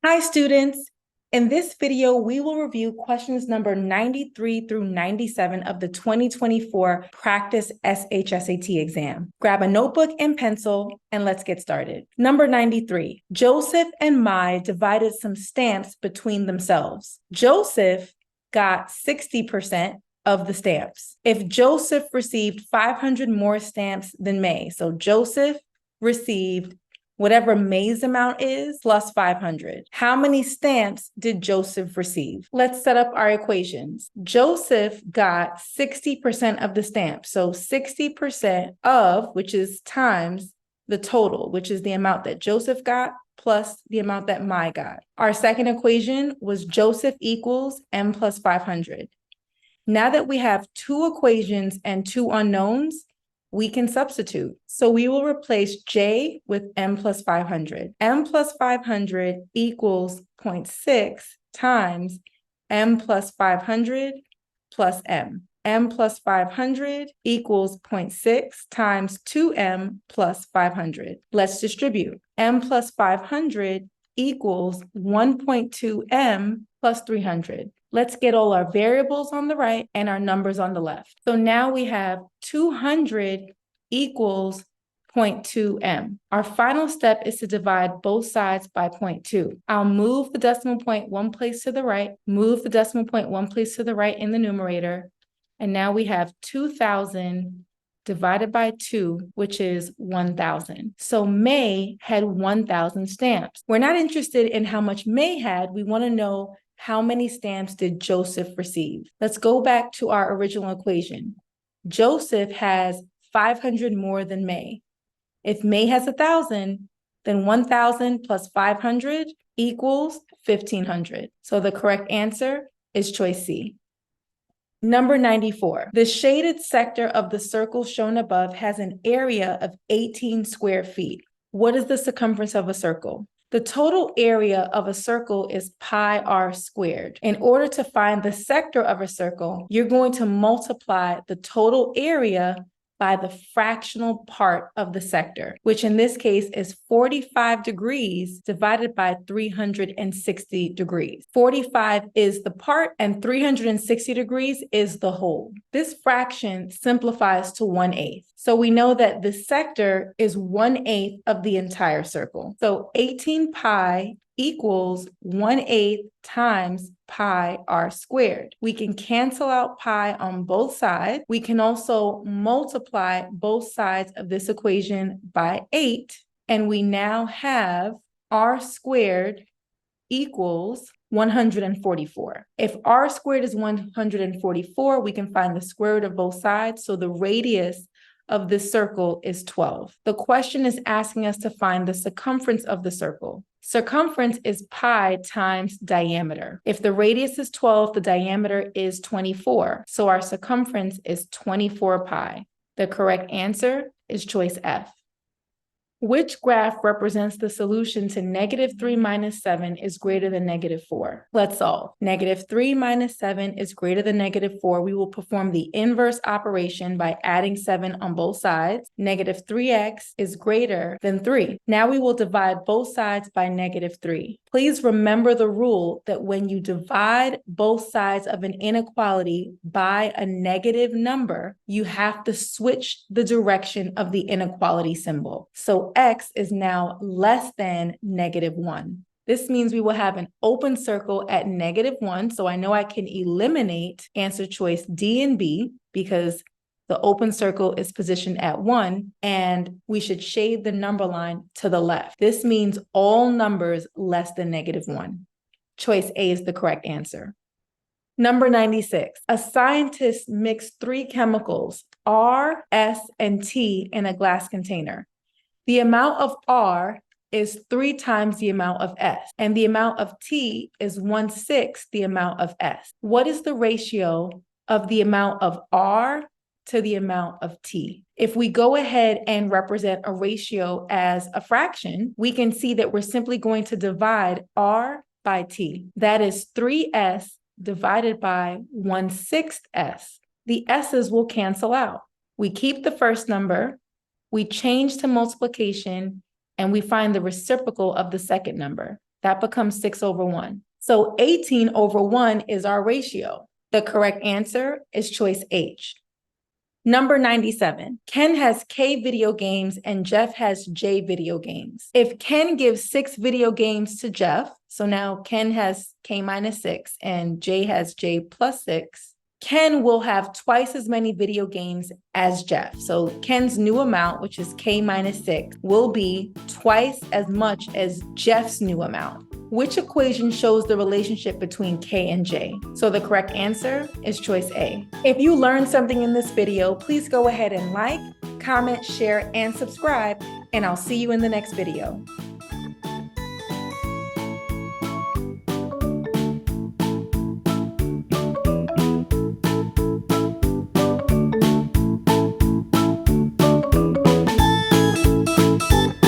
Hi students, in this video we will review questions number 93 through 97 of the 2024 Practice SHSAT exam. Grab a notebook and pencil and let's get started. Number 93, Joseph and Mai divided some stamps between themselves. Joseph got 60% of the stamps. If Joseph received 500 more stamps than May, so Joseph received whatever May's amount is plus 500. How many stamps did Joseph receive? Let's set up our equations. Joseph got 60% of the stamps. So 60% of, which is times the total, which is the amount that Joseph got plus the amount that Mai got. Our second equation was Joseph equals M plus 500. Now that we have two equations and two unknowns, we can substitute. So we will replace J with M plus 500. M plus 500 equals 0.6 times M plus 500 plus M. M plus 500 equals 0.6 times 2M plus 500. Let's distribute. M plus 500 equals 1.2M plus 300. Let's get all our variables on the right and our numbers on the left. So now we have 200 equals 0.2M. Our final step is to divide both sides by 0.2. I'll move the decimal point one place to the right, move the decimal point one place to the right in the numerator, and now we have 2,000 divided by 2, which is 1,000. So May had 1,000 stamps. We're not interested in how much May had. We want to know how many stamps did Joseph receive. Let's go back to our original equation. Joseph has 500 more than May. If May has 1,000, then 1,000 plus 500 equals 1,500. So the correct answer is choice C. Number 94, the shaded sector of the circle shown above has an area of 18 square feet. What is the circumference of a circle? The total area of a circle is pi r squared. In order to find the sector of a circle, you're going to multiply the total area by the fractional part of the sector, which in this case is 45 degrees divided by 360 degrees. 45 is the part and 360 degrees is the whole. This fraction simplifies to 1/8. So we know that the sector is 1/8 of the entire circle. So 18 pi equals 1/8 times pi r squared. We can cancel out pi on both sides. We can also multiply both sides of this equation by 8, and we now have r squared equals 144. If r squared is 144, we can find the square root of both sides, so the radius of this circle is 12. The question is asking us to find the circumference of the circle. Circumference is pi times diameter. If the radius is 12, the diameter is 24. So our circumference is 24 pi. The correct answer is choice F. Which graph represents the solution to -3 minus 7 is greater than -4? Let's solve. -3 minus 7 is greater than -4. We will perform the inverse operation by adding 7 on both sides. -3x is greater than 3. Now we will divide both sides by -3. Please remember the rule that when you divide both sides of an inequality by a negative number, you have to switch the direction of the inequality symbol. So x is now less than -1. This means we will have an open circle at -1. So I know I can eliminate answer choice D and B because the open circle is positioned at 1, and we should shade the number line to the left. This means all numbers less than -1. Choice A is the correct answer. Number 96, a scientist mixed 3 chemicals, R, S, and T in a glass container. The amount of R is 3 times the amount of S, and the amount of T is 1/6 the amount of S. What is the ratio of the amount of R to the amount of T? If we go ahead and represent a ratio as a fraction, we can see that we're simply going to divide R by T. That is 3S divided by 1/6 S. The S's will cancel out. We keep the first number, We change to multiplication and we find the reciprocal of the second number. That becomes 6/1. So 18/1 is our ratio. The correct answer is choice H. Number 97, Ken has K video games and Jeff has J video games. If Ken gives 6 video games to Jeff, so now Ken has K minus 6 and J has J plus 6, Ken will have twice as many video games as Jeff. So Ken's new amount, which is K minus 6, will be twice as much as Jeff's new amount. Which equation shows the relationship between K and J? So the correct answer is choice A. If you learned something in this video, please go ahead and like, comment, share, and subscribe, and I'll see you in the next video.